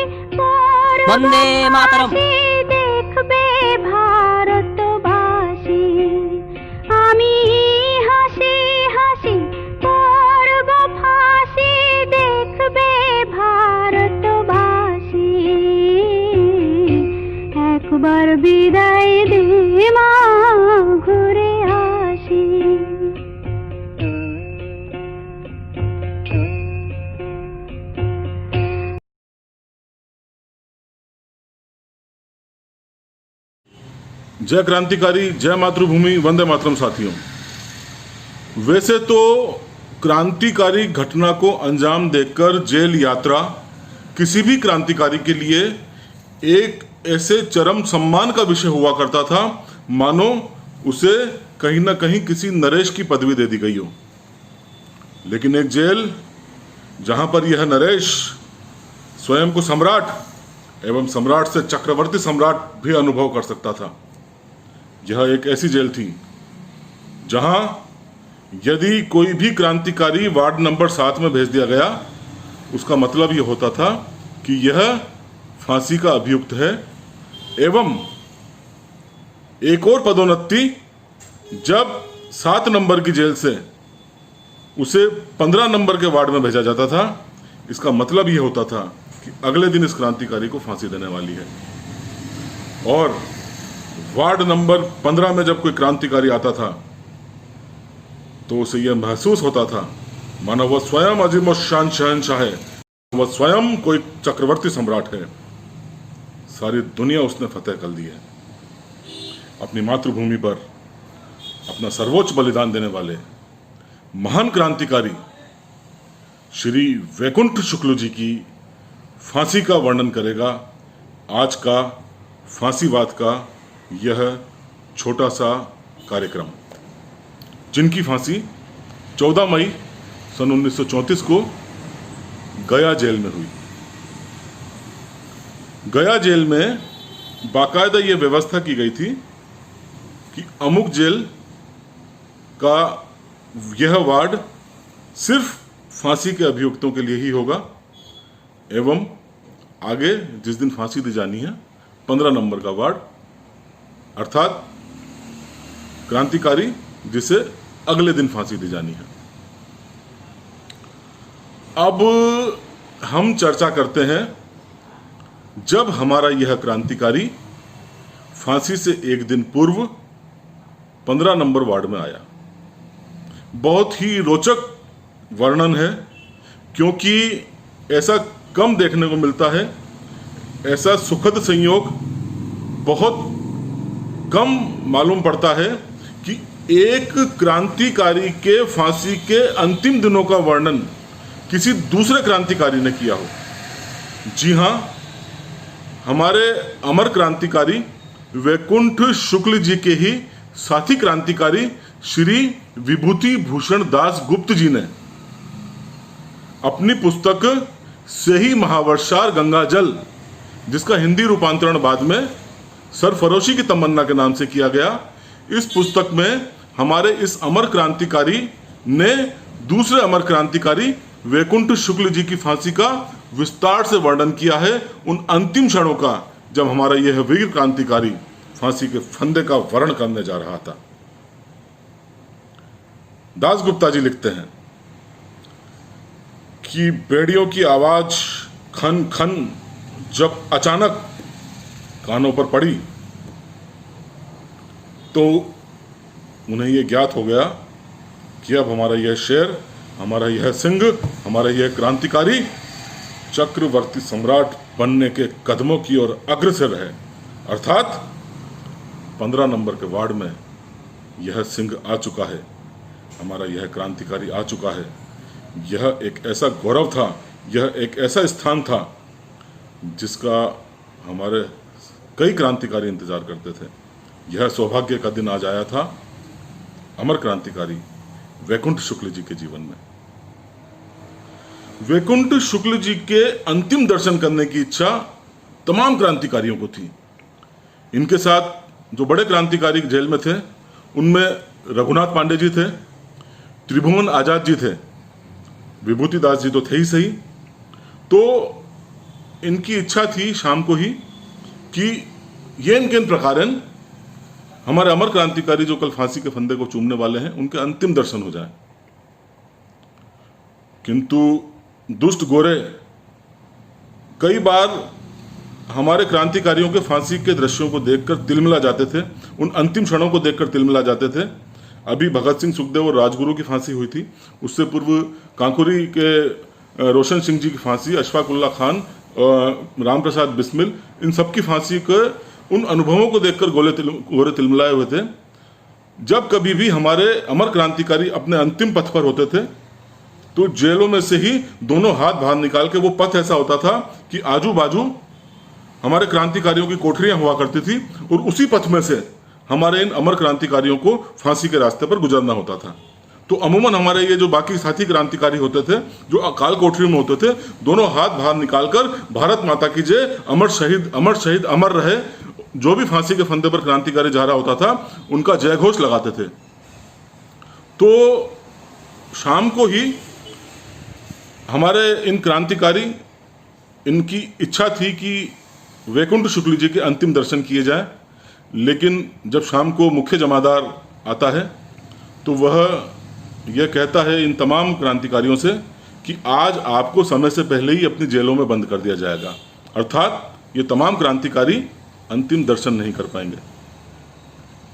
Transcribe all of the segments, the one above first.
वंदे मातरम। देखबे भारतबासी आमी हासि हासि करब फांसी देखबे भारतबासी একবার বিদায় দে মা ঘুরে আসি। जय क्रांतिकारी, जय मातृभूमि, वंदे मातरम। साथियों, वैसे तो क्रांतिकारी घटना को अंजाम देकर जेल यात्रा किसी भी क्रांतिकारी के लिए एक ऐसे चरम सम्मान का विषय हुआ करता था मानो उसे कहीं ना कहीं किसी नरेश की पदवी दे दी गई हो। लेकिन एक जेल जहां पर यह नरेश स्वयं को सम्राट एवं सम्राट से चक्रवर्ती सम्राट भी अनुभव कर सकता था, यह एक ऐसी जेल थी जहां यदि कोई भी क्रांतिकारी वार्ड नंबर 7 में भेज दिया गया, उसका मतलब यह होता था कि यह फांसी का अभियुक्त है। एवं एक और पदोन्नति जब 7 नंबर की जेल से उसे 15 नंबर के वार्ड में भेजा जाता था, इसका मतलब यह होता था कि अगले दिन इस क्रांतिकारी को फांसी देने वाली है। और वार्ड नंबर 15 में जब कोई क्रांतिकारी आता था तो उसे यह महसूस होता था मानो वह स्वयं अजीम और शान शहंशाह है, वह स्वयं कोई चक्रवर्ती सम्राट है। सारी दुनिया उसने फतेह कर दी है। अपनी मातृभूमि पर अपना सर्वोच्च बलिदान देने वाले महान क्रांतिकारी श्री वैकुंठ शुक्ल जी की फांसी का वर्णन करेगा आज का फांसीवाद का यह छोटा सा कार्यक्रम, जिनकी फांसी 14 मई सन 1934 को गया जेल में हुई। गया जेल में बाकायदा ये व्यवस्था की गई थी कि अमुक जेल का यह वार्ड सिर्फ फांसी के अभियुक्तों के लिए ही होगा एवं आगे जिस दिन फांसी दी जानी है 15 नंबर का वार्ड अर्थात क्रांतिकारी जिसे अगले दिन फांसी दी जानी है। अब हम चर्चा करते हैं जब हमारा यह क्रांतिकारी फांसी से एक दिन पूर्व 15 नंबर वार्ड में आया। बहुत ही रोचक वर्णन है क्योंकि ऐसा कम देखने को मिलता है। ऐसा सुखद संयोग बहुत कम मालूम पड़ता है कि एक क्रांतिकारी के फांसी के अंतिम दिनों का वर्णन किसी दूसरे क्रांतिकारी ने किया हो। जी हां, हमारे अमर क्रांतिकारी वैकुंठ शुक्ल जी के ही साथी क्रांतिकारी श्री विभूति भूषण दास गुप्त जी ने अपनी पुस्तक से ही महावर्षार गंगा जल, जिसका हिंदी रूपांतरण बाद में सरफरोशी की तमन्ना के नाम से किया गया, इस पुस्तक में हमारे इस अमर क्रांतिकारी ने दूसरे अमर क्रांतिकारी वैकुंठ शुक्ल जी की फांसी का विस्तार से वर्णन किया है, उन अंतिम क्षणों का जब हमारा यह वीर क्रांतिकारी फांसी के फंदे का वर्ण करने जा रहा था। दास गुप्ता जी लिखते हैं कि बेड़ियों की आवाज खन खन जब अचानक कानों पर पड़ी तो उन्हें यह ज्ञात हो गया कि अब हमारा यह शेर, हमारा यह सिंह, हमारा यह क्रांतिकारी चक्रवर्ती सम्राट बनने के कदमों की ओर अग्रसर है। अर्थात 15 नंबर के वार्ड में यह सिंह आ चुका है, हमारा यह क्रांतिकारी आ चुका है। यह एक ऐसा गौरव था, यह एक ऐसा स्थान था जिसका हमारे कई क्रांतिकारी इंतजार करते थे। यह सौभाग्य का दिन आज आया था अमर क्रांतिकारी वैकुंठ शुक्ल जी के जीवन में। वैकुंठ शुक्ल जी के अंतिम दर्शन करने की इच्छा तमाम क्रांतिकारियों को थी। इनके साथ जो बड़े क्रांतिकारी जेल में थे उनमें रघुनाथ पांडे जी थे, त्रिभुवन आजाद जी थे, विभूति दास जी तो थे ही सही। तो इनकी इच्छा थी शाम को ही कि येन केन प्रकारन हमारे अमर क्रांतिकारी जो कल फांसी के फंदे को चूमने वाले हैं उनके अंतिम दर्शन हो जाए। किंतु दुष्ट गोरे कई बार हमारे क्रांतिकारियों के फांसी के दृश्यों को देखकर तिलमिला जाते थे, उन अंतिम क्षणों को देखकर तिलमिला जाते थे। अभी भगत सिंह, सुखदेव और राजगुरु की फांसी हुई थी, उससे पूर्व कांकुरी के रोशन सिंह जी की फांसी, अशफाक उल्लाह खान, राम प्रसाद बिस्मिल, इन सब की फांसी के उन अनुभवों को देखकर गोरे तिलमिलाए हुए थे। जब कभी भी हमारे अमर क्रांतिकारी अपने अंतिम पथ पर होते थे तो जेलों में से ही दोनों हाथ बाहर निकाल के, वो पथ ऐसा होता था कि आजू बाजू हमारे क्रांतिकारियों की कोठरियां हुआ करती थी और उसी पथ में से हमारे इन अमर क्रांतिकारियों को फांसी के रास्ते पर गुजरना होता था। तो अमूमन हमारे ये जो बाकी साथी क्रांतिकारी होते थे जो अकाल कोठरी में होते थे, दोनों हाथ बाहर निकालकर भारत माता की जय, अमर शहीद अमर शहीद अमर रहे, जो भी फांसी के फंदे पर क्रांतिकारी जा रहा होता था उनका जय घोष लगाते थे। तो शाम को ही हमारे इन क्रांतिकारी, इनकी इच्छा थी कि वैकुंठ शुक्ल जी के अंतिम दर्शन किए जाए, लेकिन जब शाम को मुख्य जमादार आता है तो वह यह कहता है इन तमाम क्रांतिकारियों से कि आज आपको समय से पहले ही अपनी जेलों में बंद कर दिया जाएगा, अर्थात ये तमाम क्रांतिकारी अंतिम दर्शन नहीं कर पाएंगे।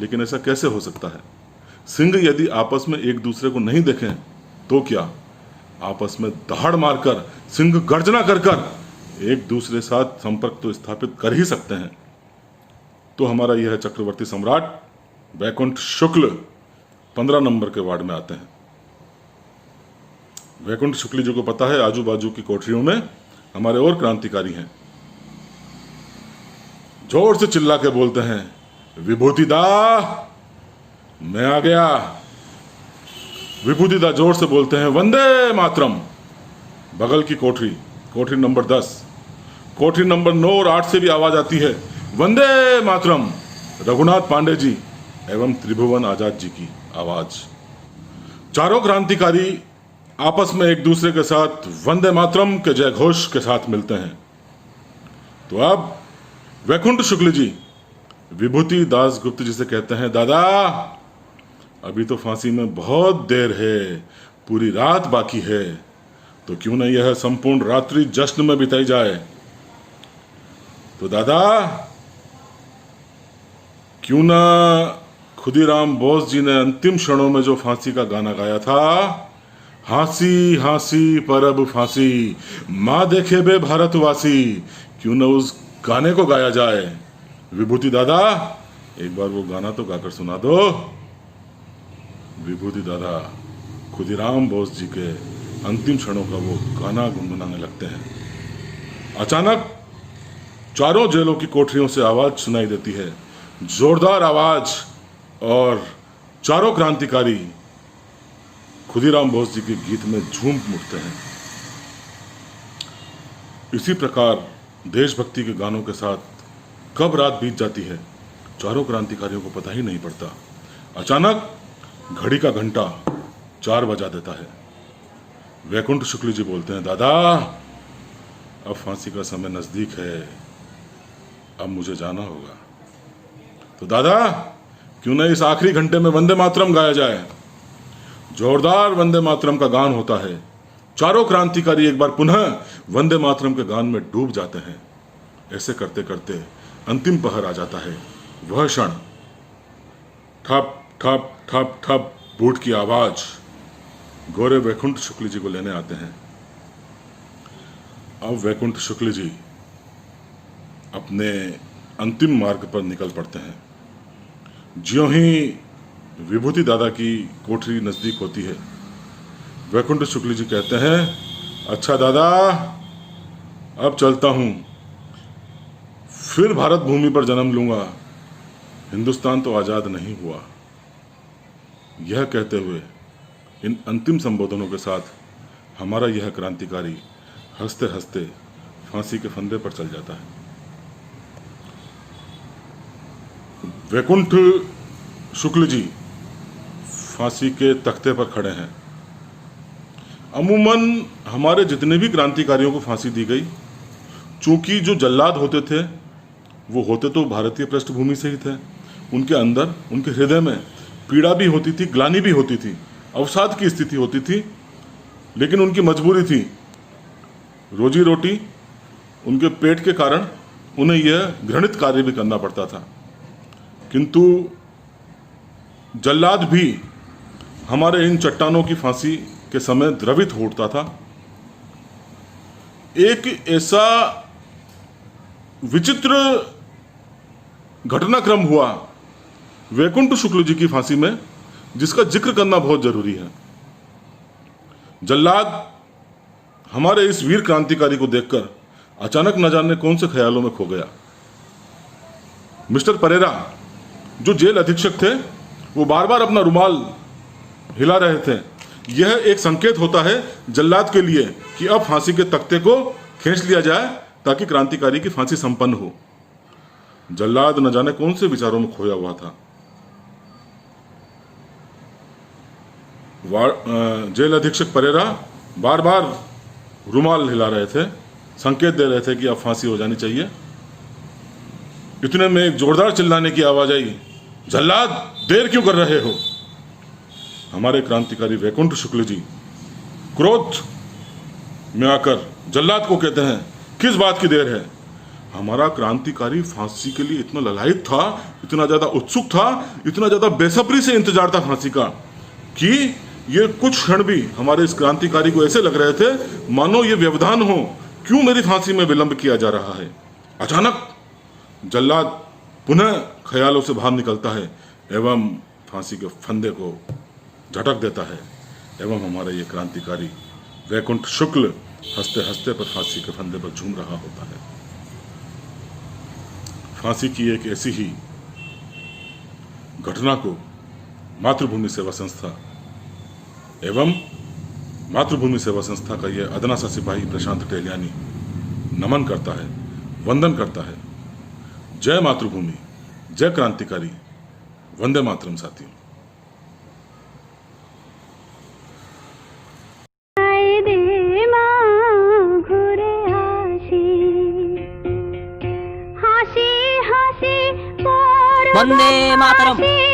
लेकिन ऐसा कैसे हो सकता है? सिंह यदि आपस में एक दूसरे को नहीं देखें तो क्या, आपस में दहाड़ मारकर, सिंह गर्जना कर कर एक दूसरे साथ संपर्क तो स्थापित कर ही सकते हैं। तो हमारा यह चक्रवर्ती सम्राट वैकुंठ शुक्ल 15 नंबर के वार्ड में आते हैं। वैकुंठ शुक्ल जी को पता है आजू बाजू की कोठरियों में हमारे और क्रांतिकारी हैं। जोर से चिल्ला के बोलते हैं, विभूति दा मैं आ गया। विभूति दा जोर से बोलते हैं, वंदे मातरम। बगल की कोठरी, कोठरी नंबर 10, कोठरी नंबर 9 और 8 से भी आवाज आती है, वंदे मातरम। रघुनाथ पांडे जी एवं त्रिभुवन आजाद जी की आवाज। चारों क्रांतिकारी आपस में एक दूसरे के साथ वंदे मातरम के जय घोष के साथ मिलते हैं। तो अब वैकुंठ शुक्ल जी विभूति दास गुप्त जी से कहते हैं, दादा अभी तो फांसी में बहुत देर है, पूरी रात बाकी है, तो क्यों न यह संपूर्ण रात्रि जश्न में बिताई जाए। तो दादा क्यों न खुदीराम बोस जी ने अंतिम क्षणों में जो फांसी का गाना गाया था, हांसी हांसी पर अब फांसी, मां देखे बे भारतवासी, क्यों न उस गाने को गाया जाए। विभूति दादा एक बार वो गाना तो गाकर सुना दो। विभूति दादा खुदीराम बोस जी के अंतिम क्षणों का वो गाना गुनगुनाने लगते हैं। अचानक चारों जेलों की कोठरियों से आवाज सुनाई देती है, जोरदार आवाज, और चारों क्रांतिकारी खुदीराम बोस जी के गीत में झूम उठते हैं। इसी प्रकार देशभक्ति के गानों के साथ कब रात बीत जाती है चारों क्रांतिकारियों को पता ही नहीं पड़ता। अचानक घड़ी का घंटा 4 बजा देता है। वैकुंठ शुक्ल जी बोलते हैं, दादा अब फांसी का समय नजदीक है, अब मुझे जाना होगा। तो दादा क्यों न इस आखिरी घंटे में वंदे मातरम गाया जाए। जोरदार वंदे मातरम का गान होता है। चारों क्रांतिकारी एक बार पुनः वंदे मातरम के गान में डूब जाते हैं। ऐसे करते करते अंतिम पहर आ जाता है। वह क्षण, ठप ठप ठप ठप बूट की आवाज गोरे वैकुंठ शुक्ल जी को लेने आते हैं। अब वैकुंठ शुक्ल जी अपने अंतिम मार्ग पर निकल पड़ते हैं। ज्यों ही विभूति दादा की कोठरी नजदीक होती है, वैकुंठ शुक्ल जी कहते हैं, अच्छा दादा अब चलता हूं, फिर भारत भूमि पर जन्म लूंगा, हिंदुस्तान तो आजाद नहीं हुआ। यह कहते हुए इन अंतिम संबोधनों के साथ हमारा यह क्रांतिकारी हंसते हंसते फांसी के फंदे पर चल जाता है। वैकुंठ शुक्ल जी फांसी के तख्ते पर खड़े हैं। अमूमन हमारे जितने भी क्रांतिकारियों को फांसी दी गई चूंकि जो जल्लाद होते थे वो होते तो भारतीय पृष्ठभूमि से ही थे, उनके अंदर, उनके हृदय में पीड़ा भी होती थी, ग्लानि भी होती थी, अवसाद की स्थिति होती थी, लेकिन उनकी मजबूरी थी, रोजी रोटी, उनके पेट के कारण उन्हें यह घृणित कार्य भी करना पड़ता था। किंतु जल्लाद भी हमारे इन चट्टानों की फांसी के समय द्रवित हो उठता था। एक ऐसा विचित्र घटनाक्रम हुआ वैकुंठ शुक्ल जी की फांसी में, जिसका जिक्र करना बहुत जरूरी है। जल्लाद हमारे इस वीर क्रांतिकारी को देखकर अचानक न जाने कौन से ख्यालों में खो गया। मिस्टर परेरा, जो जेल अधीक्षक थे, वो बार बार अपना रुमाल हिला रहे थे। यह एक संकेत होता है जल्लाद के लिए कि अब फांसी के तख्ते को खींच लिया जाए ताकि क्रांतिकारी की फांसी संपन्न हो। जल्लाद न जाने कौन से विचारों में खोया हुआ था। जेल अधीक्षक परेरा बार बार रुमाल हिला रहे थे, संकेत दे रहे थे कि अब फांसी हो जानी चाहिए। इतने में एक जोरदार चिल्लाने की आवाज आई, जल्लाद, देर क्यों कर रहे हो? हमारे क्रांतिकारी वैकुंठ शुक्ल जी क्रोध में आकर जल्लाद को कहते हैं, किस बात की देर है? हमारा क्रांतिकारी फांसी के लिए इतना ललायित था, इतना ज्यादा उत्सुक था, इतना ज्यादा बेसब्री से इंतजार था फांसी का, कि ये कुछ क्षण भी हमारे इस क्रांतिकारी को ऐसे लग रहे थे मानो ये व्यवधान हो, क्यों मेरी फांसी में विलंब किया जा रहा है। अचानक जल्लाद पुनः ख्यालों से बाहर निकलता है एवं फांसी के फंदे को झटक देता है, एवं हमारा ये क्रांतिकारी वैकुंठ शुक्ल हंसते हंसते पर फांसी के फंदे पर झूम रहा होता है। फांसी की एक ऐसी ही घटना को मातृभूमि सेवा संस्था एवं मातृभूमि सेवा संस्था का यह अदना सा सिपाही प्रशांत टेलियानी नमन करता है, वंदन करता है। जय मातृभूमि, जय क्रांतिकारी, वंदे मातरम साथियों। वंदे मातरम।